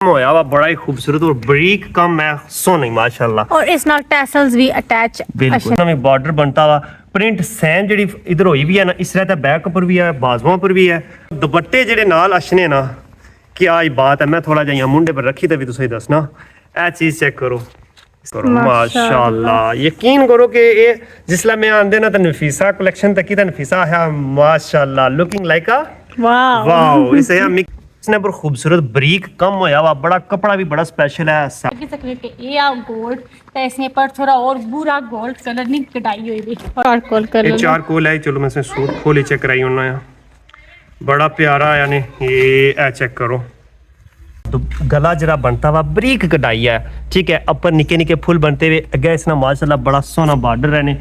होया वा बड़ा ही खूबसूरत और बारीक काम है सोनी माशाल्लाह। और इस नाल टैसल्स भी अटैच बिल्कुल हमें बॉर्डर बनता हुआ प्रिंट सैन जी इधर हुई भी है ना, इस तरह बैक पर भी है, बाजुओं पर भी है। दुपट्टे जेडे नाल अशने ना, क्या ही बात है। मैं थोड़ा जिहा मुंडे पर रखी तभी तुसें दसना, ए चीज चेक करो माशाल्लाह। यकीन करो कि ये जिसला मैं आंदे ना तो नफीसा कलेक्शन तक की तो नफीसा है माशाल्लाह, लुकिंग लाइक अ वाओ। इसे इसने पर खूबसूरत बारीक कम होया हुआ, बड़ा कपड़ा भी बड़ा स्पेशल है। ये गोल्ड तो इसने पर थोड़ा और पूरा गोल्ड कलर नहीं कटाई हुई भी चारकोल कलर, चारकोल है। चलो मैं सूट खोली चेक कराई उन्होंने, बड़ा प्यारा यानी ये चेक करो। तो गला जरा बनता हुआ बारीक कटाई है, ठीक है। अपर निके निके फुल बनते हुए अगे इसना माशाल्लाह बड़ा सोना बॉर्डर रहने।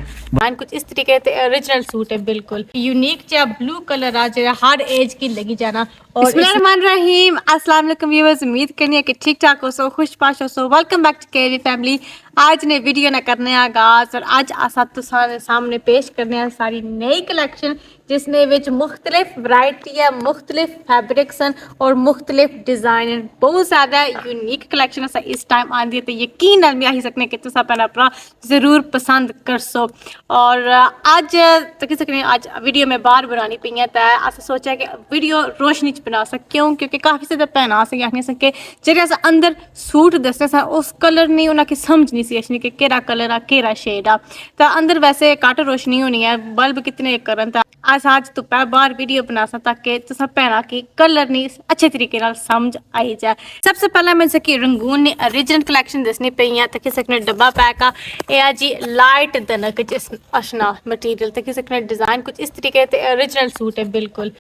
कुछ इस तरीके से ओरिजिनल सूट है, बिल्कुल यूनिक चा ब्लू कलर आ जाए, हर एज की लगी जाना। और बिस्मिल्लाहिर्रहमानिर्रहीम, अस्सलाम वालेकुम व्यूअर्स, उम्मीद करनी है कि ठीक ठाक हो सो, खुश पाश हो सो। Welcome back to KV family. आज ने वीडियो ना करने आगाज और आज आसा तो सामने पेश करने सारी नई कलेक्शन जिसने विच मुख्तलिफ वैरायटी है, मुख्तलिफ फैब्रिक्स और मुख्तलिफ डिजाइन, बहुत ज़्यादा यूनिक कलेक्शन असा इस टाइम आती है। तो यकीन नाल मैं आही सकने कि तुसा अपना अपना ज़रूर पसंद कर सो। और आज तक सकने आज वीडियो में बाहर बनानी पई है, तो अस सोचा कि वीडियो रोशनी च बना सक, क्यों क्योंकि काफ़ी ज़्यादा भैन असेंगी आखने सके जेह्ड़े अस अंदर सूट दसने सा उस कलर नहीं उन्हें समझ नहीं सी अचनी कि केड़ा कलर आ केड़ा शेड आ। तो अंदर वैसे घट रोशनी होनी है, बल्ब कितने करन, तो अस आज तो बाहर वीडियो बना सा ताकि तुसा भैन की कलर नहीं अच्छे तरीके नाल समझ आई जाए। सबसे पहला मैं सकी रंगून ने ओरिजिनल कलेक्शन दसनी पई है। तक सकने डब्बा पैक आ ए जी लाइट दनक जिस अशना मटीरियल तक सकने डिजाइन कुछ इस तरीके से ओरिजिनल सूट है, बिल्कुल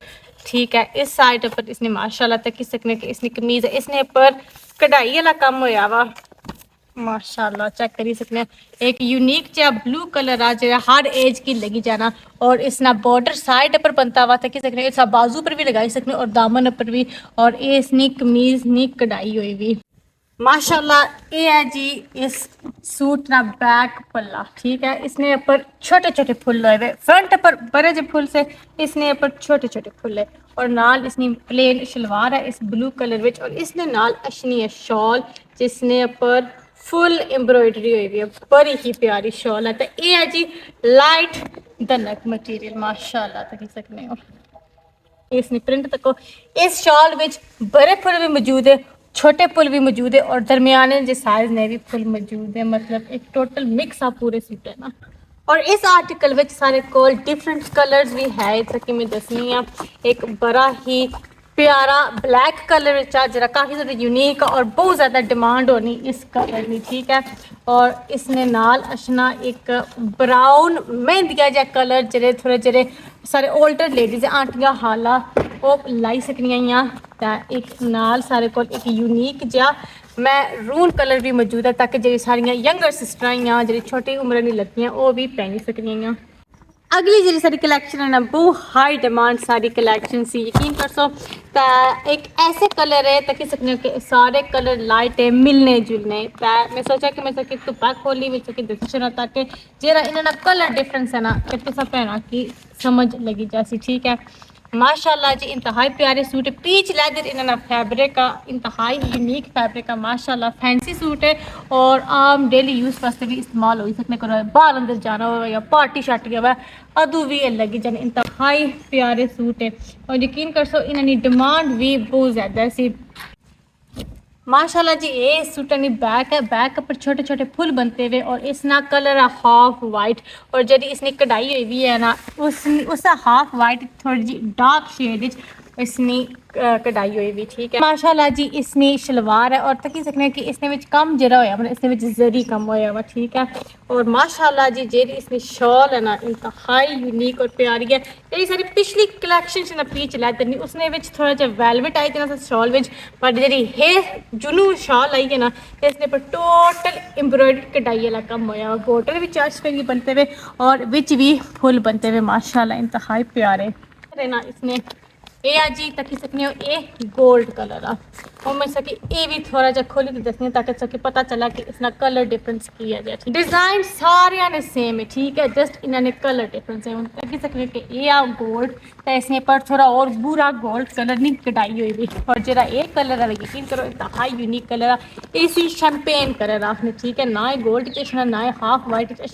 ठीक है। इस साइड पर इसने माशाल्लाह तक सकने कि इसने कमीज है, इसने पर कढ़ाई वाला काम होया वा माशाल्लाह, चेक करी सकने। एक यूनिक चा ब्लू कलर आ जाए, हर एज की लगी जाना। और इसना बॉर्डर साइड पर बनता हुआ तक सकने, इस बाजू पर भी लगाई सकने और दामन पर भी। और ये इसनी कमीज नी कढ़ाई हुई भी माशाल्लाह। ये है जी इस सूट ना बैक पल्ला, ठीक है। इसने ऊपर छोटे छोटे फुल हुए हुए, फ्रंट पर बड़े जो फुल से, इसने ऊपर छोटे छोटे फुल है। और नाल इसने प्लेन शलवार है इस ब्लू कलर विच, और इसने नाल अशनी है शॉल जिसने ऊपर फुल एम्ब्रॉयडरी हुई हुई है, बड़ी ही प्यारी शॉल है। तो ये है जी लाइट दनक मटीरियल माशाल्लाह तक सकने हो। इसने प्रिंट तको इस शॉल विच बड़े फुल भी मौजूद है, छोटे फुल भी मौजूद है और दरमियाने जो साइज ने भी फुल मौजूद है। मतलब एक टोटल मिक्स आ पूरे सूट है ना। और इस आर्टिकल विच सारे कोल डिफरेंट कलर्स भी है, तक मैं दसनी है। एक बड़ा ही प्यारा ब्लैक कलर जरा काफ़ी ज़्यादा यूनिक और बहुत ज़्यादा डिमांड होनी इस कलर की, ठीक है। और इसने नाल अशना एक ब्राउन मेहंदिया जा कलर जेह्ड़े थोड़े जेह्ड़े सारे ओल्डर लेडीज आंटियां हाला वो लाई सकनियां। एक नाल सारे को एक यूनिक जा मैरून कलर भी मौजूद है ताकि जी सारियां यंगर सिस्टर जी छोटी उम्र नहीं लगती वो भी पहनी सकनियां। अगली जी सारी कलेक्शन है ना, बहुत हाई डिमांड सारी कलेक्शन सी, यकीन कर सो। तो एक ऐसे कलर है ताकि सकने के सारे कलर लाइट है मिलने जुलने। मैं सोचा कि मैं सकी तो पैक खोली मैं सकी दर्शन ताकि जरा इन्होंने कलर डिफरेंस है ना कि तुसा भैना की समझ लगी जासी, ठीक है। माशाल्लाह जी इंतहाई प्यारे सूट है, पीच लेदर इन्होंने फैब्रिक का इंतहाई यूनिक फैब्रिक का माशाल्लाह फैंसी सूट है। और आम डेली यूज़ वास्ते भी इस्तेमाल हो सकने करो, बाहर अंदर जाना हो या पार्टी शार्टी हो अदू भी लगी जाने। इंतहाई प्यारे सूट है और यकीन कर सो इन्होंने डिमांड भी बहुत ज़्यादा सी माशाल्लाह जी। ये सूट नहीं बैक है, बैक पर छोटे छोटे फुल बनते हुए और इसना कलर है हाफ वाइट और जब इसने कढ़ाई हुई भी है ना उस हाफ वाइट थोड़ी जी डार्क शेड इसने कढ़ाई हुई भी, ठीक है। माशाल्लाह जी इसने शलवार है और तकी सकने कि इसने विच कम जरा होया मतलब इसने विच जरी कम होया हुआ, ठीक है। और माशाल्लाह जी जेरी इसने शॉल है ना इंतहाई यूनिक और प्यारी है। ये सारी पिछली कलेक्शन ना पीच लैदर नहीं उसने विच थोड़ा जा वेलवेट आई थी ना शॉल विच, पर जी है जुनू शॉल आई है ना इसने पर टोटल एम्ब्रॉयडरी कढ़ाई वाला कम होया, बॉर्डर भी चार्ज पे बनते हुए और विच भी फुल बनते हुए माशाल्लाह इंतहाई प्यारे ना। इसने ਇਹ ਆ ਜੀ ਤੱਕੀ ਸਕਨੇ ਹੋ ਇਹ 골ਡ ਕਲਰ ਆ ਉਹ ਮੈਂ ਸਕੀ ਇਹ ਵੀ ਥੋੜਾ ਜਿਹਾ ਖੋਲੀ ਕੇ ਦੱਸਣੀ ਤਾਂ ਕਿ ਸਕੀ ਪਤਾ ਚੱਲਾ ਕਿ ਇਸ ਨਾਲ ਕਲਰ ਡਿਫਰੈਂਸ ਕੀ ਹੈ ਜੀ ਡਿਜ਼ਾਈਨ ਸਾਰਿਆਂ ਨੇ ਸੇਮ ਹੈ ਠੀਕ ਹੈ ਜਸਟ ਇਹਨਾਂ ਨੇ ਕਲਰ ਡਿਫਰੈਂਸ ਹੈ ਹੁਣ ਤੱਕੀ ਸਕਨੇ ਕਿ ਇਹ ਆ 골ਡ ਤਾਂ इसमें पर थोड़ा और पूरा गोल्ड कलर नहीं कटाई हुई भी और जरा एक कलर है यकीन करो इंतहा यूनिक कलर है इसी शैम्पेन कलर आपने ठीक है ना ही गोल्ड के ना ही हाफ वाइट के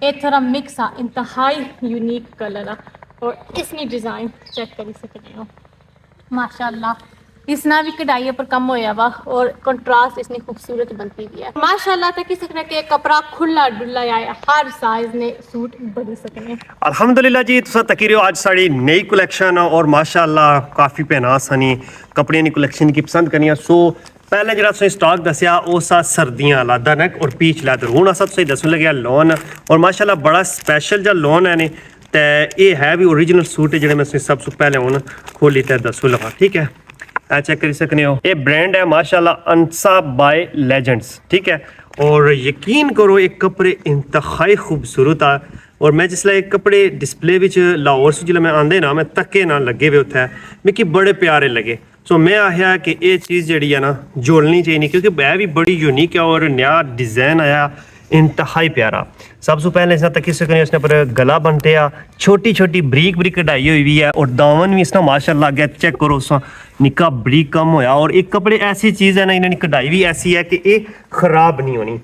ये थोड़ा मिक्स है इंतहाई यूनिक कलर है और इसमें डिज़ाइन चेक कर सकते हो माशाल्लाह इसना भी कढ़ाई पर कम होया वा और कंट्रास्ट इसने खूबसूरत बनती भी है माशाल्लाह तक सकना कि कपड़ा खुला डुला आया हर साइज ने सूट बनी सकने अल्हम्दुलिल्लाह जी तुसा तकी रहो आज साड़ी नई कलेक्शन और माशाल्लाह काफ़ी पहना सनी कपड़े दी कलेक्शन की पसंद करनी सो पहले जो तुसें स्टॉक दसिया उस सर्दियां लादा नेक और पीच लैदर हूँ अस तुसें दस्सन लगे लोन और माशाल्लाह बड़ा स्पैशल जो लोन है ने ते ये है भी ओरिजिनल सूट है जो मैं सब तो पहले हूँ खोली ते दसो लगा ठीक है चेक कर सकते हो ये ब्रांड है माशाल्लाह अंसा बाय लेजेंड्स ठीक है और यकीन करो एक कपड़े इंतहाई खूबसूरत आ और मैं जिसले कपड़े डिस्प्ले विच लाहौर से जिसले मैं आंदे ना मैं तक्के ना लगे हुए उत्थे मिगी बड़े प्यारे लगे सो मैं आया कि ये चीज़ जी है ना जोड़नी चाहिए क्योंकि वह भी बड़ी यूनिक है और नया डिज़ाइन आया इंतहाई प्यारा सब से पहले इसने तक सकने इसने पर गला बनते आ छोटी छोटी बरीक बरीक कढ़ाई हुई है और दामन भी इसना माशाल्लाह गया चेक करो उसका निक्का बरीक कम होया और एक कपड़े ऐसी चीज़ है ना इन्होंने कढ़ाई भी ऐसी है कि ये खराब नहीं होनी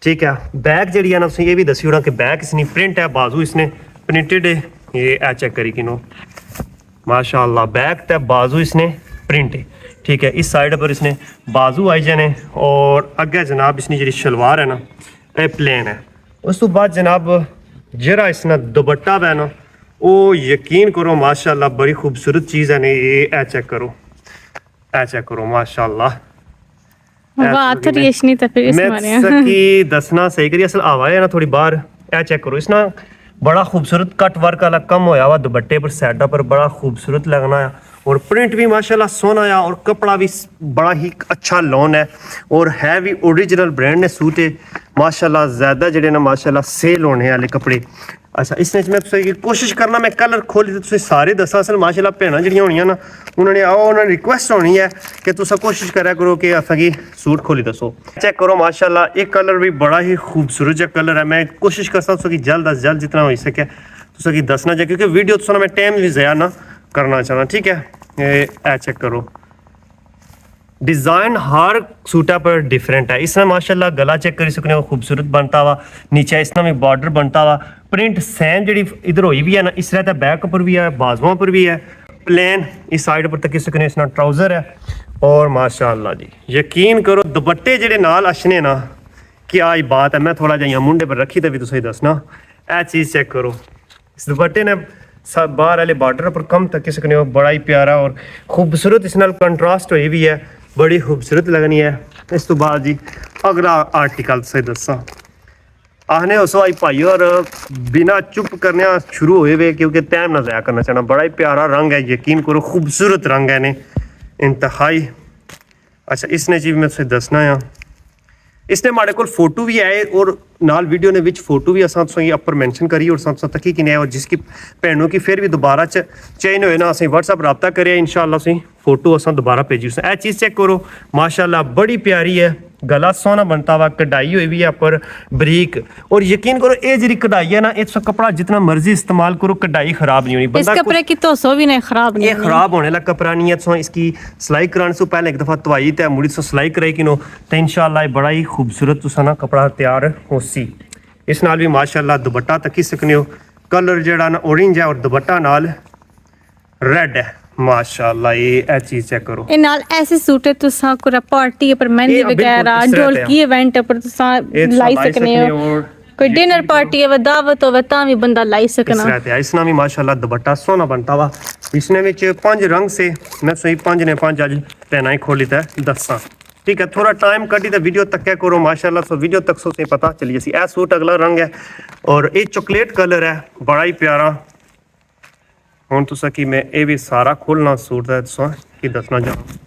ठीक है बैक जी है ना तुम ये भी दसी होना कि बैक इसने प्रिंट है बाजू इसने प्रिंटेड है ये ए चेक करी कि नो माशाल्लाह बैक ते बाजू इसने प्रिंट है ठीक है इस साइड पर इसने बाजू आई जाने और अगे जनाब इसकी जी शलवार है ना ये प्लेन है उस तो बाद जनाब जरा इसना दुपट्टा है ना वो यकीन करो माशाल्लाह बड़ी खूबसूरत चीज़ है ने ये ए चेक करो माशाल्लाह मैं सकी दसना सही करिए असल आवा है ना थोड़ी बाहर ए चेक करो इसना बड़ा खूबसूरत कट वर्क वाला कम होया हुआ दुपट्टे पर साइडा पर बड़ा खूबसूरत लगना है और प्रिंट भी माशाल्लाह सोना है और कपड़ा भी बड़ा ही अच्छा लॉन है और है भी ओरिजिनल ब्रांड ने सूट है माशाल्लाह ज़्यादा जड़े ना माशाल्लाह सेल होने वाले कपड़े अच्छा इसने मैं तुसें कोशिश करना मैं कलर खोली तुसें सारे दसा असल माशाल्लाह भैनां जड़ियां होनियां ना उन्होंने आओ उन्होंने रिक्वेस्ट होनी है कि तुस कोशिश करा करो कि असांगी सूट खोली दसो चेक करो माशाल्लाह ये कलर भी बड़ा ही खूबसूरत जो कलर है मैं कोशिश करता हूँ जल्द अज जल्द जितना हो सके तुसें दसना चाहिए क्योंकि वीडियो तुसें मैं टाइम भी ज़ाया ना करना चाहना ठीक है ये चेक करो डिज़ाइन हर सूटा पर डिफरेंट है इसमें माशाल्लाह गला चेक कर सकने हो खूबसूरत बनता हुआ नीचे इसमें भी बॉर्डर बनता हुआ प्रिंट सेम जी इधर हुई भी है ना इस तरह बैक पर भी है बाजुओं पर भी है प्लेन इस साइड पर तक सकने इसना ट्राउज़र है और माशाल्लाह जी यकीन करो दुपट्टे जेडे नाल अशने ना क्या ही बात है मैं थोड़ा जिहा मुंडे पर रखी तो भी तुसें दसना यह चीज़ चेक करो इस दुपट्टे ने सब बाहर वाले बॉर्डर पर कम तक सकने हो बड़ा ही प्यारा और खूबसूरत इस नाल कंट्रास्ट हुई भी है बड़ी खूबसूरत लगनी है इस तो बाद जी अगला आर्टिकल से दसा आने उस आई भाई और बिना चुप करने शुरू हुए वे क्योंकि टाइम ना ज़ाया करना चाहना बड़ा ही प्यारा रंग है यकीन करो खूबसूरत रंग है ने इंतहाई अच्छा इसने जी मैं तुसें दसना है इसने माड़े को फोटो भी आए और नाल वीडियो ने विच फोटो भी असां तुसें अपर मैंशन करी और साथ तकी कि और जिसकी भैनों की फिर भी दोबारा चेंज होए ना असें व्हाट्सअप रब्ता करें इंशाल्लाह असें फोटो असां दोबारा भेजी उस ए चीज़ चेक करो माशाल्लाह बड़ी प्यारी है गला सोना बनता हुआ कढ़ाई हुई भी है पर बरीक और यकीन करो ये जी कढ़ाई है ना इसका कपड़ा जितना मर्जी इस्तेमाल करो कढ़ाई खराब नहीं होनी इस कपड़े की तो सो भी नहीं खराब नहीं ये खराब होने वाला कपड़ा नहीं है तो इसकी सिलाई कराने से पहले एक दफ़ा धोई तो मुड़ी से सिलाई कराई कि नो तो इंशाल्लाह बड़ा ही खूबसूरत तुसा ना कपड़ा तैयार हो सी इस नाल भी माशाल्लाह दुपट्टा तकी सकने हो कलर जड़ा ना ऑरेंज है और दुपट्टा नाल रेड है माशाल्लाह ये चीज चेक करो ए नाल ऐसे सूट है तुसा कोई पार्टी पर मेहंदी वगैरह ढोलकी इवेंट पर तुसा लाई सकने हो कोई डिनर पार्टी है दावत हो ता भी बंदा लाई सकना इसना भी माशाल्लाह दुपट्टा सोना बनता हुआ इसने विच 5 रंग से मैं सही 5 ने 5 आज पहनाई खोली था दसा ठीक है थोड़ा टाइम कटी तो वीडियो तक क्या करो माशाल्लाह सो वीडियो तक सो से पता चलिए सी ए सूट अगला रंग है और ये चॉकलेट कलर है बड़ा ही प्यारा हुण तुसा कि मैं ये भी सारा खोलना सूट है तुसा कि दसना चाहां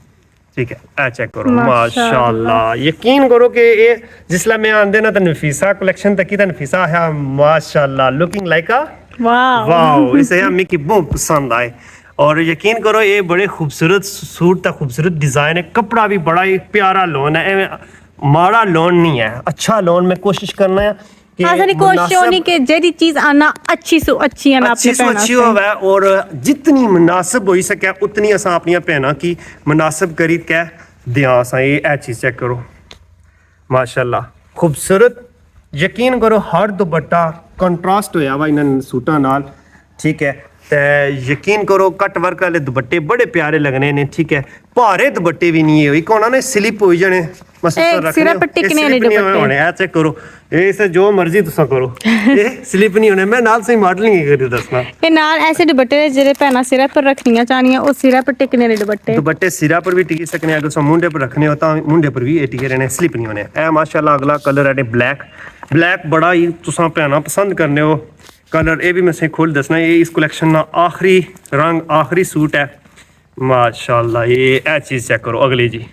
ठीक है ए चेक करो माशाल्लाह यकीन करो कि ये जिसला मैं आंदे ना तो नफीसा कलेक्शन तक की तो नफीसा है माशाल्लाह लुकिंग लाइक अ वाओ इसे मिकी बहुत पसंद आए और यकीन करो ये बड़े खूबसूरत सूट का खूबसूरत डिज़ाइन है, कपड़ा भी बड़ा ही प्यारा लोन है, एवें माड़ा लोन नहीं है, अच्छा लोन में कोशिश करना है कि हाँ सारी कोशिश होनी कि जेडी चीज आना अच्छी सो अच्छी है ना अपने अच्छी से अच्छी होवे और जितनी मुनासिब हो सके उतनी असां अपनी भैनां की मुनासिब करी के दियां। असां ये चीज़ चेक करो माशाल्लाह खूबसूरत, यकीन करो हर दुपट्टा कंट्रास्ट होया वा इन्हां सूटां नाल, ठीक है। ते यकीन करो कट वर्क वाले दुपट्टे बड़े प्यारे लगने ने, ठीक है। भारे दुपट्टे भी नहीं है, कोना ने स्लिप हो जाने बस सिरा पर टिकने वाले दुपट्टे होने। ए चेक करो ये से जो मर्जी तुसा करो ये स्लिप नहीं होने। मैं नाल से मॉडलिंग करी दसना ये नाल ऐसे दुपट्टे जेरे भैनां सिरा पर रखनियां चाहनियां ओ सिरा पर टिकने वाले दुपट्टे सिरा पर भी टिकी सकने, अगर तुम मुंडे पर रखने हो तो मुंडे पर भी ये टिके रहने, स्लिप नहीं होने। ए माशाल्लाह अगला कलर है ब्लैक, ब्लैक बड़ा ही तुसा भैनां पसंद करने हो कलर, ये भी मैं से खोल दसना। ये इस कलेक्शन का आखिरी रंग आखिरी सूट है माशाल्लाह। ये चीज चेक करो अगली जी,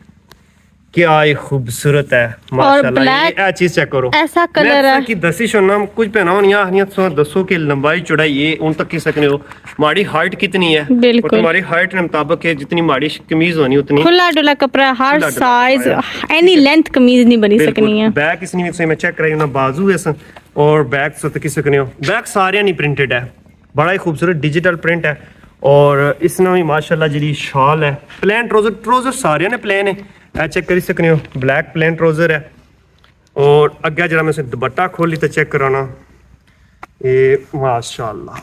क्या ये खूबसूरत है माशाल्लाह। ये चीज चेक करो ऐसा कलर है कि दसी सुनना कुछ पहना होनी आखनियां तो दसो कि लंबाई चौड़ाई ये उन तक की सकने हो, माड़ी हाइट कितनी है और तुम्हारी हाइट के मुताबिक है, जितनी माड़ी कमीज होनी उतनी खुला डुला कपड़ा हर साइज एनी लेंथ कमीज नहीं बनी सकनी है। बैक इसनी से मैं चेक कराई ना बाजू है और बैक सो तक की सकने हो, बैक सारे नहीं प्रिंटेड है, बड़ा ही खूबसूरत डिजिटल प्रिंट है। और इसने भी माशाल्लाह जी शॉल है, प्लेन ट्राउजर, ट्राउजर सारे ने प्लेन है, चेक करी सकने हो ब्लैक प्लेन ट्राउजर है। और अगे जरा मैं दुपट्टा खोली तो चेक कराना, ये माशाल्लाह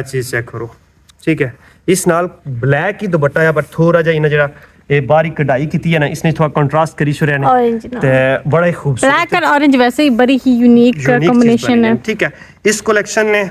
चीज़ चेक करो, ठीक है। इस नाल ब्लैक ही दुपट्टा है पर थोड़ा जा इन्हें जरा ये बारीक कढ़ाई की है ना, इसने थोड़ा कंट्रास्ट करी शुरू ने ते बड़ा ही खूबसूरत ब्लैक और ऑरेंज वैसे ही बड़ी ही यूनिक कॉम्बिनेशन है, ठीक है। इस कलेक्शन ने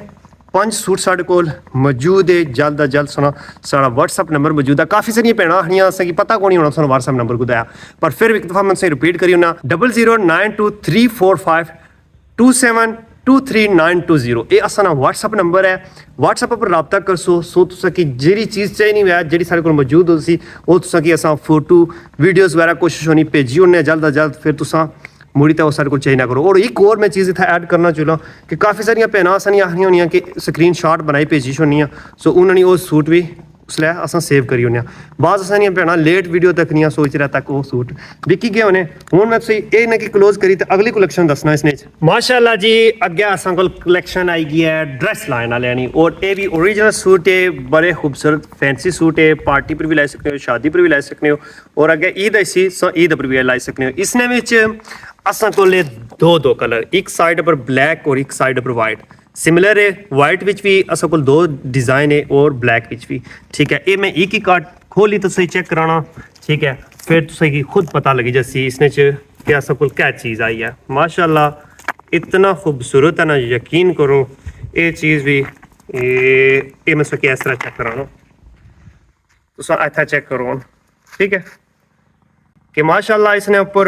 5 सूट साढ़े कोल मौजूद है, जल्द अज जल्द सुना सारा व्हाट्सअप नंबर मौजूद है। काफ़ी सारियां भैन आखनियां कि पता कौन होना सानू व्हाट्सअप नंबर कुदा, पर फिर एक दफ़ा मैं रिपीट करी होना 00923452723920 ये असाना व्हाट्सअप नंबर है। व्हाट्सअप पर रब्ता कर सो तुसा की जेड़ी चीज़ चाहिए वै जेड़ी सारे कोल मौजूद होसी वो तुसा की असां फोटो वीडियोज़ वगैरह कोशिश होनी भेजी होने जल्द अज जल्द, फिर तुसा मुड़ी तो सारे को चाहिए ना करो। और एक और मैं चीज़ इतना ऐड करना चाहूँगा कि काफ़ी सारिया भैन असानी आखनियां होनियां कि स्क्रीन शॉट बनाई भेजी छोड़नियां, सो उन्होंने वो सूट भी उसलै असां सेव करी होने। बाद असानियां भैन लेट वीडियो तकनियां सोच रहा तक वो सूट बिकी गए होने। हूँ मैं तुझे ये ना कि क्लोज करी तो अगली कलेक्शन दसना इसने माशाल्लाह जी। अगे असां कोल कलेक्शन आई गई है ड्रेस लाइन वाले यानी, और ये भी ओरिजिनल सूट है, बड़े खूबसूरत फैंसी सूट है, पार्टी पर भी लाई सकते हो, शादी पर भी लाई सकते हो, और अगे ईद आई ईद पर भी लाई सकते हो। इसने विच असां कोल दो कलर, एक साइड पर ब्लैक और एक साइड पर वाइट, सिमिलर है वाइट विच भी असां कोल 2 डिज़ाइन है और ब्लैक विच भी, ठीक है। ये मैं एक ही कार्ड खोली तो सही चेक कराना, ठीक है, फिर तुसें खुद पता लगी जैसी इसने कि असां कोल क्या चीज़ आई है। माशाल्लाह इतना खूबसूरत है ना, यकीन करो ये चीज़ भी ये मैं सके इस तरह चेक कराना, तुसा अच्छा चेक करो, ठीक है कि माशाल्लाह इसने ऊपर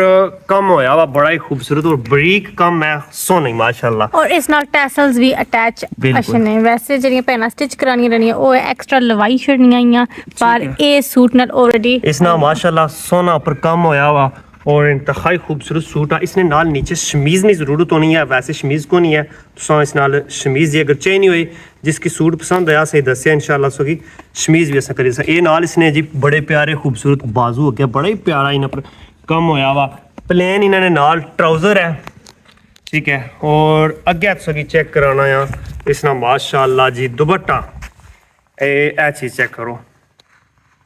कम होया वा बड़ा ही खूबसूरत और बरीक कम है सोनी माशाल्लाह। और इस नाल टैसल्स भी अटैच अशने, वैसे जेड़ियां भैनां स्टिच करानी रहनियां ओ एक्स्ट्रा लवाई छड़नियां आईयां, पर ए सूट नाल ऑलरेडी इसना माशाल्लाह सोना ऊपर कम होया वा और इंतहाई खूबसूरत सूट है। इसने नाल नीचे शमीज़ की जरूरत होनी है, वैसे शमीज़ को नहीं है, तो इस नाल शमीज़ अगर चाहिए नहीं हुई जिसकी सूट पसंद आया सही दसिया इंशाल्लाह सो की शमीज़ भी असा करी सकते। ये नाल इसने जी बड़े प्यारे खूबसूरत बाजू हो गया, बड़ा ही प्यारा इन्हें पर कम होया वा, प्लेन इन्होंने नाल ट्राउज़र है, ठीक है। और अगे तुसें चेक कराना है इसना माशाल्लाह जी दुपट्टा, ए चीज़ चेक करो,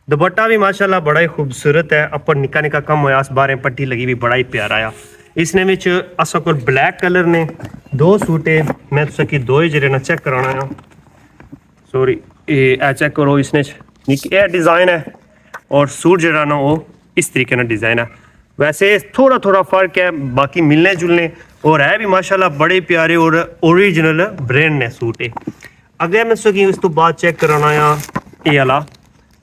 दुपट्टा भी माशाल्लाह बड़ा ही खूबसूरत है, अपर निका निका कम होया, इस बारे पट्टी लगी भी बड़ा ही प्यारा आ। इसने विच असा कोल ब्लैक कलर ने 2 सूट है, मैं तुसें की 2 ही जरे ना चेक कराना है, सॉरी ये चेक करो। इसने ये डिज़ाइन है और सूट जरा ना वो इस तरीके ना डिज़ाइन है, वैसे थोड़ा थोड़ा फ़र्क है, बाकी मिलने जुलने और है भी माशाल्लाह बड़े प्यारे और ओरिजिनल ब्रांड ने सूट है। अगर मैं तुसें इस तो बाद चेक कराना है ये वाला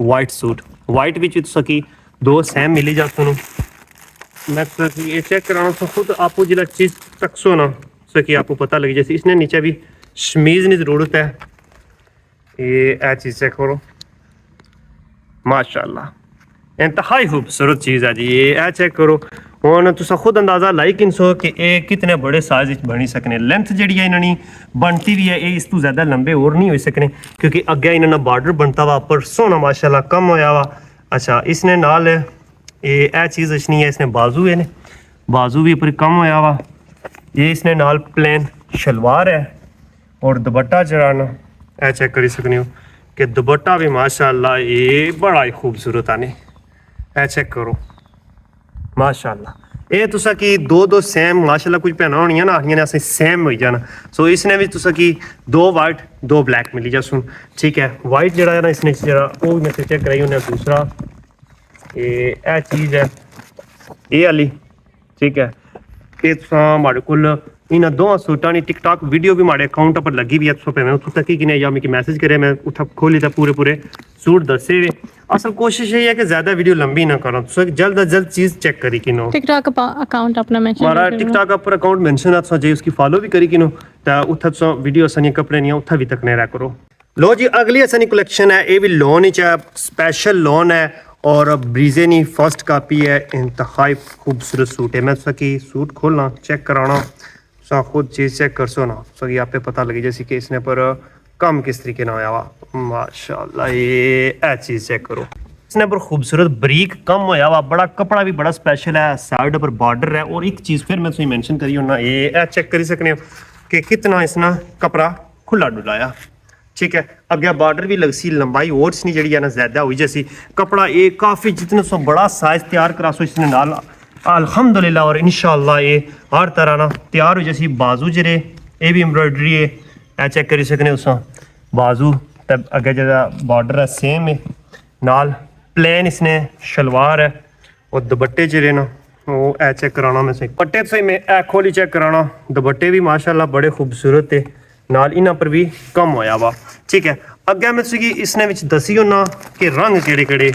वाइट सूट, वाइट विच तुसें 2 सेम मिली जा सुनो, मैं ये चेक कराना तो खुद आपको जिला चीज़ तकसो ना सकी आपको पता लगी जैसे इसने नीचे भी शमीज़ की ज़रूरत है। ये चीज़ चेक करो माशाल्लाह इंतहाई खूबसूरत चीज़ है जी, ये चेक करो। ਹੁਣ ਤੁਸੀਂ ਖੁਦ ਅੰਦਾਜ਼ਾ ਲਾਈ ਕਿਨਸੋ ਕਿ ਇਹ ਕਿਤਨੇ ਬੜੇ ਸਾਈਜ਼ ਵਿੱਚ ਬਣੀ ਸਕਨੇ। ਲੈਂਥ ਜਿਹੜੀ ਹੈ ਇਹਨਾਂ ਦੀ ਬਣਤੀ ਵੀ ਹੈ ਇਹ ਇਸ ਤੋਂ ਜ਼ਿਆਦਾ ਲੰਬੇ ਹੋਰ ਨਹੀਂ ਹੋ ਸਕਨੇ ਕਿਉਂਕਿ ਅੱਗੇ ਇਹਨਾਂ ਦਾ ਬਾਰਡਰ ਬਣਤਾ ਵਾ ਪਰ ਸੋਹਣਾ ਮਾਸ਼ਾਅੱਲਾ ਕੰਮ ਹੋਇਆ ਵਾ। ਅੱਛਾ ਇਸਨੇ ਨਾਲ ਇਹ ਚੀਜ਼ ਅਸ਼ਨੀ ਹੈ, ਇਸਨੇ ਬਾਜ਼ੂ ਹੈ ਨੇ, बाजू भी पर कम होया वा। ये इसने नाल प्लेन शलवार है और दुपट्टा चढ़ाना ए चेक करी सकने हो कि दुपट्टा भी माशाअल्लाह ये बड़ा ही खूबसूरत आने ए चेक करो माशाअल्लाह। ये तुसा की दो सेम माशाअल्लाह कुछ पहना होनी ना आखियां ने असें सेम हो जाना। सो इसने भी तुसा की 2 वाइट 2 ब्लैक मिली जा सुन ठीक है। वाइट जरा है ना इसने जरा वो मैं चेक कराई उन्हें दूसरा ये चीज़ है ये वाली ठीक है। ये हमारे को इन दोवां सूटां दी टिकटॉक वीडियो भी हमारे अकाउंट पर लगी भी है। तो मैं उत्थों तक ही किने या मिगी मैसेज करे मैं उत्थों खोली तो पूरे सूट दसे हुए। असल कोशिश ये है कि ज़्यादा वीडियो लंबी ना करो तो जल्द अज जल्द चीज़ चेक करी किनो। टिकटॉक अकाउंट अपना मेंशन हमारा टिकटॉक पर अकाउंट मेंशन है तो जे उसकी फॉलो भी करी किनो तो उत्थों तो वीडियो असनी कपड़े नहीं उत्थों भी तक नहीं रहा करो। लो जी अगली असनी कलेक्शन है ये भी लोन ही स्पेशल लोन है और ब्रीजेनी फर्स्ट कापी है। इंतहाई खूबसूरत सूट है। मैं सकी सूट खोलना चेक कराना सा खुद चीज़ चेक कर सो ना सकी आप पे पता लगी जैसे कि इसने पर कम किस तरीके ना होया वा माशाल्लाह। ये चीज़ चेक करो इसने पर खूबसूरत बरीक कम होया वा। बड़ा कपड़ा भी बड़ा स्पेशल है साइड पर बॉर्डर है और एक चीज़ फिर मैं तुम्हें मैंशन करी होना ये चेक करी सकने कि कितना इसना कपड़ा खुला डुलाया ठीक है। अगे बॉर्डर भी लग सी लंबाई और इसनी जड़ी है ना ज्यादा हुई जैसी कपड़ा ये काफ़ी जितने सो बड़ा साइज तैयार करा सो इसने नाल अल्हम्दुलिल्लाह और इंशाल्लाह ये हर तरह ना तैयार हो जैसी। बाजू जरे ये भी एम्ब्रॉयडरी है ए चेक करी सकने उस बाजू तब अगे जरा बॉर्डर है सेम है नाल प्लेन इसने शलवार है और दुपट्टे जरे ना वो ए चेक कराना मैं सही दुपट्टे से मैं ए खोली चेक कराना दुपट्टे भी माशाल्लाह बड़े खूबसूरत है नाल इन्हां पर भी कम होया वा ठीक है। अगे मैं सी इसने विच दसी होना कि रंग केड़े केड़े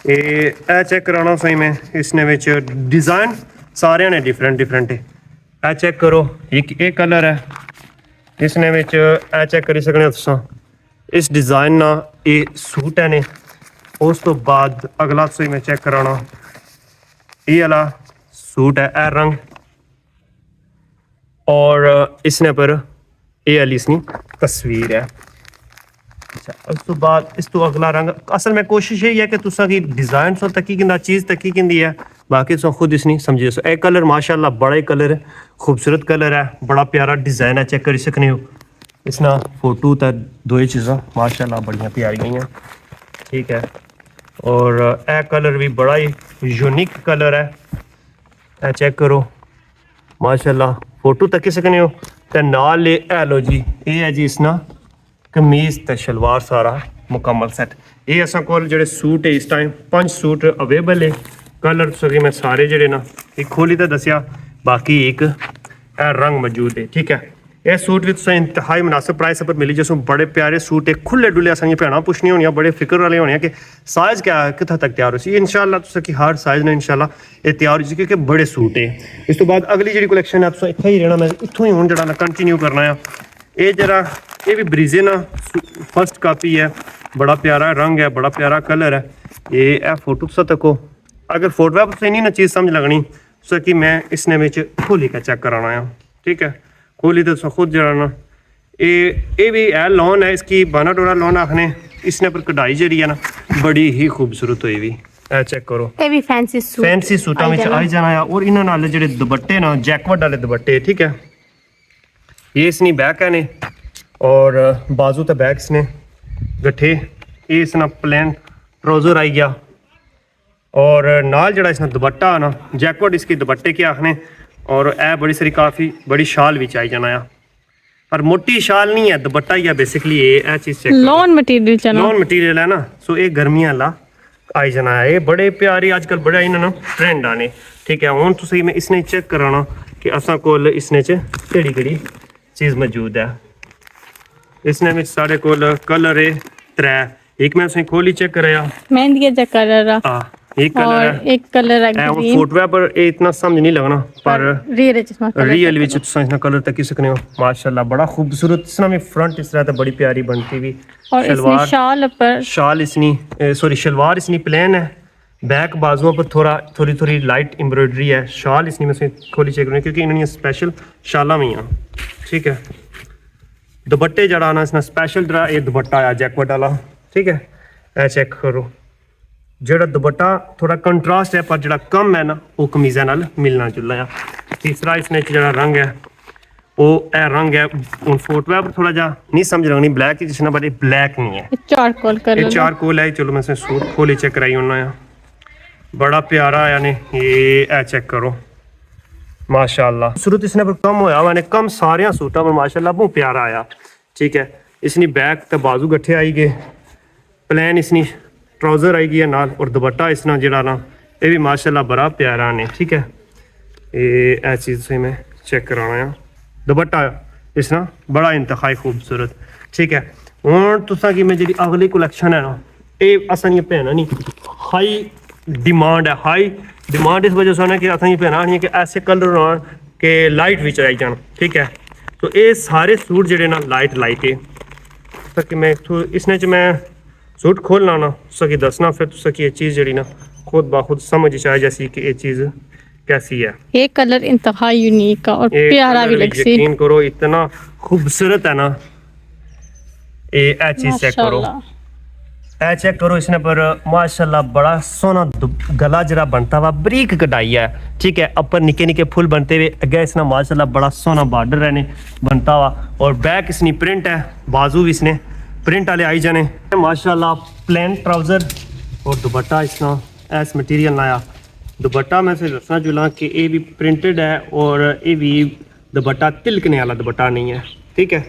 ये चेक कराना सही मैं इसने विच डिज़ाइन सारे ने डिफरेंट है ए चेक करो एक ये कलर है इसने विच ए चेक करी सकने तुसां इस डिज़ाइन ना ये सूट है ने। उस तो बाद अगला सही मैं चेक कराना ये वाला सूट है ए रंग और इसने पर ये वाली इसनी तस्वीर है। अच्छा उस तो बाद इस तो अगला रंग असल में कोशिश यही है कि तुसा की डिज़ाइन सो तकी किंदा चीज़ तकी किंदी है बाकी सो खुद इसनी समझिए सो ए कलर माशाल्लाह बड़ा ही कलर है खूबसूरत कलर है बड़ा प्यारा डिज़ाइन है चेक कर सकने हो। इसना फोटो तो दो ही चीज़ा माशाल्लाह बढ़िया प्यारी गई हैं ठीक है। और ए कलर भी बड़ा ही यूनिक कलर है ए चेक करो माशाल्लाह फोटो तक सकने हो तो नाल ए लो जी ये है जी इसना कमीज ते शलवार सारा मुकम्मल सेट। ये असा कोल जेडे सूट है इस टाइम 5 सूट अवेलेबल है कलर सके मैं सारे जेडे ना एक खोली तो दसिया बाकी एक रंग मौजूद है ठीक है। ये सूट भी तुसें इंतहाई मुनासिब प्राइस पर मिली जिसमें बड़े प्यारे सूट है खुले डुले असें भैन पुछनी होनी बड़े फिक्र वाले होने कि साइज क्या कितना तक तैयार हो सी इंशाल्लाह तुसें कि हर साइज ने इंशाल्लाह ये तैयार हो क्योंकि बड़े सूट है। इस तो बाद अगली जी कलेक्शन है तुसें इत्थे ही रहना मैं इत्थों ही हूँ जरा कंटिन्यू करना है। ये जरा ये भी ब्रीजे ना फर्स्ट कापी है बड़ा प्यारा रंग है बड़ा प्यारा कलर है। ये फोटो तुसा तको अगर फोटो आप नहीं ना चीज़ समझ लगनी तो कि मैं इसने में खोली का चेक कराना है ठीक है। खोली तो खुद जरा ना ये भी है लॉन है इसकी बाना डोरा लॉन आखने इसने पर कढ़ाई जरी है ना बड़ी ही खूबसूरत हुई भी ए चेक करो ये भी फैंसी सूटा में आई जाना है। और इन्होंने नाल जेडे दुपट्टे ना जैकवर्ड वाले दुपट्टे ठीक है। ये इसनी बैक है ने और बाजू तो बैक इसने गठे ये इसना प्लेन ट्राउजर आई गया और नाल जड़ा इसना दुपट्टा है ना जैकवर्ड इसकी दुपट्टे के आखने और ए बड़ी सारी काफ़ी बड़ी शाल भी चाहिए जाना है पर मोटी शाल नहीं है दुपट्टा ही है बेसिकली ये चीज़ चेक लॉन मटेरियल है ना। सो ये गर्मियाँ ला आई जाना है ये बड़े प्यारे आजकल बड़ा इन्होंने ट्रेंड आने ठीक है। हूँ तुम मैं इसने चेक कराना कि असा कोल इसने केड़ी केड़ी चीज़ मौजूद है। इसने में साढ़े कोल कलर है 3 एक मैं खोली चेक कराया मेहंदी का कलर एक कलर है एक कलर है ग्रीन फोटो पर ये इतना समझ नहीं लगना पर रियल विच तुसां इसना कलर तक सकने हो माशाल्लाह बड़ा खूबसूरत इसना में फ्रंट इस तरह तो बड़ी प्यारी बनती हुई और इसमें शाल इसनी सॉरी शलवार इसनी प्लेन है बैक बाजुओं पर थोड़ी थोड़ी लाइट एम्ब्रॉयडरी है। शाल इसने में से खोली चेक करनी क्योंकि इन्होंने स्पेशल शाला में हैं, ठीक है। दुपट्टे जड़ा आना इसना स्पेशल जरा ये दुपट्टा आया जैकपट वाला, ठीक है। ए चेक करो ਜਿਹੜਾ ਦੁਪੱਟਾ ਥੋੜਾ ਕੰਟਰਾਸਟ ਹੈ ਪਰ ਜਿਹੜਾ ਕਮ ਹੈ ਨਾ ਉਹ ਕਮੀਜ਼ਾਂ ਨਾਲ ਮਿਲਣਾ ਜੁਲਣਾ ਆ। ਤੀਸਰਾ ਇਸਨੇ ਜਿਹੜਾ ਰੰਗ ਹੈ ਉਹ ਇਹ ਰੰਗ ਹੈ ਹੁਣ ਫੋਟੋ पर थोड़ा जा नहीं समझ रहा नहीं ब्लैक ही जिसना बड़े ब्लैक नहीं है चारकोल कलर, ये चारकोल है। चलो मैं इसने सूट खोली चेक कराई होना है, बड़ा प्यारा आया ने ये चेक करो माशाल्लाह। सूरत इसने पर कम होया मैंने कम सारे सूटा पर माशाल्लाह बहुत प्यारा आया, ठीक है। इसनी बैक तो बाजू गट्ठे आई गए, प्लेन इसनी ट्राउजर आई गई है नाल और दुपट्टा इसना जड़ा ना ये भी माशाल्लाह बड़ा प्यारा ने, ठीक है। ये चीज़ से मैं चेक कराना है दुपट्टा इसना बड़ा इंतहाई खूबसूरत, ठीक है। हूँ तुसा कि मैं जी अगली कलैक्शन है ना ये असां भैन नहीं हाई डिमांड है, हाई डिमांड इस वजह से है कि असां भैन नहीं कि ऐसे कलर होन कि लाइट भी आई जान, ठीक है। तो ये सारे सूट जड़े ना लाइट लाइट है ताकि मैं इसने च मैं सूट खोलना ना तुसा दसना फिर तुसा ये चीज़ जड़ी ना खुद बाखुद समझ आए जैसी कि ये चीज़ कैसी है। ये कलर इंतहाई यूनिक और प्यारा भी लग सी, यकीन करो इतना खूबसूरत है ना ये चीज़ चेक करो, ए चेक करो इसने पर माशाल्लाह बड़ा सोना गला जरा बनता हुआ बरीक कढ़ाई है, ठीक है। अपर निके निके फुल बनते हुए अगे इसना माशाल्लाह बड़ा सोना बॉर्डर है बनता हुआ और बैक इसनी प्रिंट है, बाजू भी इसने प्रिंट वाले आई जाने माशाल्लाह। प्लेन ट्राउजर और दुपट्टा इसना ऐस मटीरियल लाया। दुपट्टा मैं से दसना चुला कि ये भी प्रिंटेड है और ये भी दुपट्टा तिलकने वाला दुपट्टा नहीं है, ठीक है।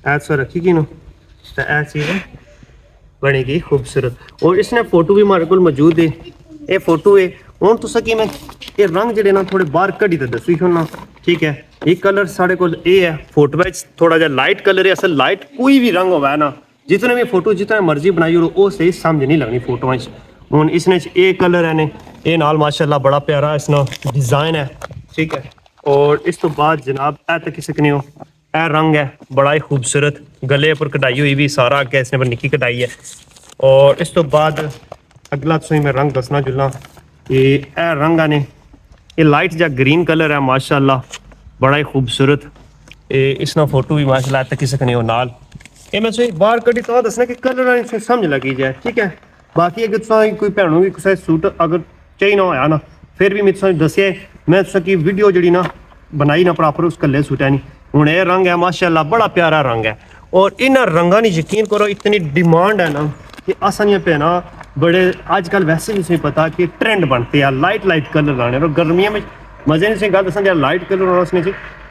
ऐसा रखी ना तो ऐ चीज़ बनेगी खूबसूरत और इसने फोटो भी हमारे को मौजूद है, ये फोटो है। हूँ तुसा कि मैं ये रंग जड़े ना थोड़े बाहर कड़ी तो दसी छोड़ना, ठीक है। ये कलर साढ़े को ये है फोटो में थोड़ा जा लाइट कलर है, असल लाइट कोई भी रंग होगा ना जितने भी फोटो जितना मर्जी बनाई हो वो सही समझ नहीं लगनी फोटो में। हूँ इसने ये कलर है ने ये नाल माशाल्लाह बड़ा प्यारा इसना डिज़ाइन है, ठीक है। और इस तो बाद जनाब ए तक सकने हो ए रंग है बड़ा ही खूबसूरत, गले पर कढ़ाई हुई भी सारा अगे इसने पर निकी कढ़ाई है। और इस तो बाद अगला तो मैं रंग दसना जुलना ये ए रंग है ने ये लाइट जा ग्रीन कलर है माशाल्लाह बड़ा ही खूबसूरत। ये इसना फोटो भी माशाल्लाह तक सकने हो नाल ये मैं बाहर कड़ी तो दसना कि कलर समझ लगी जाए, ठीक है। बाकी अगर तुम कोई भैनों भी किसी सूट अगर चाहिए ना होया ना फिर भी मैं दसिया मैं तुसें वीडियो जी ना बनाई ना प्रॉपर उस कल्ले सूट है नहीं। हूँ ये रंग है माशाल्लाह बड़ा प्यारा रंग है और इन्होंने रंगा नहीं यकीन करो इतनी डिमांड है ना कि असां भैन बड़े अजकल वैसे भी तुसें पता कि ट्रेंड बनते हैं लाइट लाइट कलर लाने और गर्मियों में मजे नहीं गल दसा लाइट कलर होना उसने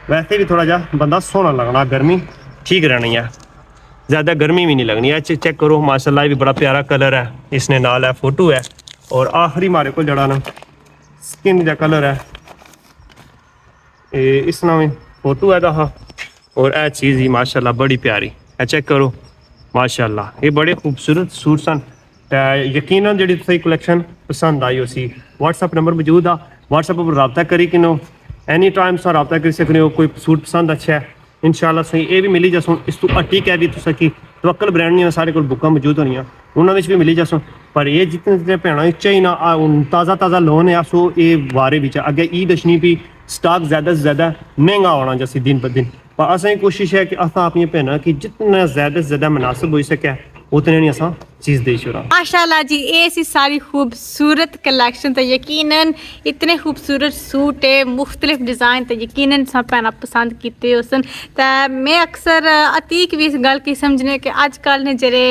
वैसे भी थोड़ा जा बंदा सोहना लगना, गर्मी ठीक रहनी है, ज़्यादा गर्मी भी नहीं लगनी है। चेक करो माशाल्लाह ये भी बड़ा प्यारा कलर है, इसने नाल है फोटो है। और आखिरी हमारे को जड़ा ना स्किन का कलर है ये इस नाम फोटो है हाँ और यह चीज़ ही माशाल्लाह बड़ी प्यारी है। चेक करो माशाल्लाह ये बड़े खूबसूरत सूट सन। यकीनन जी तुम कलैक्शन पसंद आई उसी व्हाट्सअप नंबर मौजूद आ, व्हाट्सअप पर रबता करी कि एनी टाइम सा रबता कर सकते हो। कोई सूट पसंद अच्छा है इंशाल्लाह सही ये भी मिली जासो। इस तो ठीक है भी तुसा कि तवक्कल ब्रांड नहीं सारे को बुक मौजूद होनी उन्होंने भी मिली जासो। पर ये जितने जितने भैन चाहिए ना ताज़ा ताज़ा लोन है सो ये वारे भी अगे ईद अशनी भी स्टॉक ज़्यादा से ज़्यादा महंगा होना जैसे दिन ब दिन। पर असें कोशिश है कि अस अपनी भैन की जितना ज़्यादा से ज़्यादा मुनासिब हो सके उतने नहीं असा चीज़ दे छोड़ा। माशाल्लाह जी ये सी सारी खूबसूरत कलेक्शन तो यकीनन इतने खूबसूरत सूट है मुख्तलिफ डिज़ाइन तो यकीनन सब भैन पसंद किए उसन। तो मैं अक्सर अतीक भी इस गल की समझने कि अजकल ने जेरे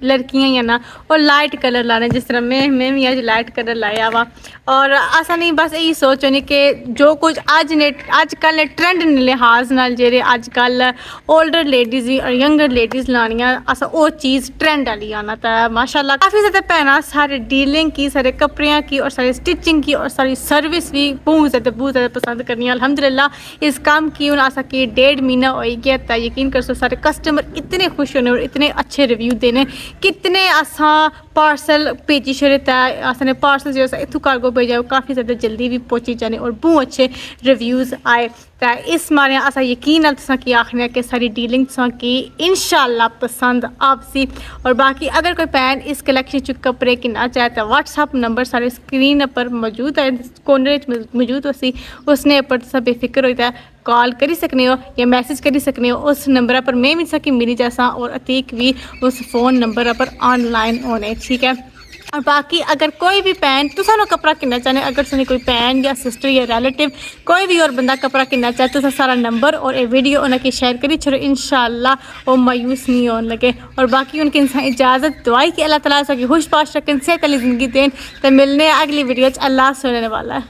लड़कियां हैं ना वो लाइट कलर लाने जिस तरह मैं भी अज लाइट कलर लाया वा और असा नहीं बस यही सोच होनी कि जो कुछ अजकल ने ट्रेंड ने लिहाज नाल जेरे अजकल ओल्डर लेडीज़ और यंगर लेडीज़ लानियां असा वो चीज़ ट्रेंड वाली आना। तो माशाल्लाह काफ़ी ज़्यादा भैन सारे डीलिंग की सारे कपड़ियाँ की और सारी स्टिचिंग की और सारी सर्विस भी बहुत ज़्यादा पसंद करनी अल्हम्दुलिल्लाह। इस काम की हूँ असा कि 1.5 महीना हो गया तो यकीन कर सो सारे कस्टमर इतने खुश होने और इतने अच्छे रिव्यू देने कितने असा पार्सल भेजी छड़े असें पार्सल जो इत्थू कार्गो भेजा काफ़ी ज़्यादा जल्दी भी पहुंची जाने और बहुत अच्छे रिव्यूज़ आए तो इस मारे अस यकीन नाल तुसां की आखने कि सारी डीलिंग तुसां की इंशाल्लाह पसंद आपसी। और बाकी अगर कोई भैन इस कलेक्शन च कपड़े किन्ना चाहे तो व्हाट्सअप नंबर सारे स्क्रीन पर मौजूद है, कोने च मौजूद होसी, उसने पर तुसां बेफिक्र होइता कॉल करी सकने हो या मैसेज करी सकने हो। उस नंबर पर मैं भी सकी मिली जैसा और अतीक भी उस फ़ोन नंबर पर ऑनलाइन होने, ठीक है। और बाकी अगर कोई भी भैन तुसां कपड़ा किन्ना चाहने, अगर तुसें कोई भैन या सिस्टर या रिलेटिव कोई भी और बंदा कपड़ा किन्ना चाहे तो सारा नंबर और ये वीडियो उन्हें शेयर करी छोड़ो, इंशाल्लाह वो मायूस नहीं होने लगे। और बाकी उनकी इंसान इजाज़त दुआई कि अल्लाह ताला सकी खुश पाश रखें, सेहत वाली ज़िंदगी दें। तो मिलने अगली वीडियो अल्लाह सुनने वाला है।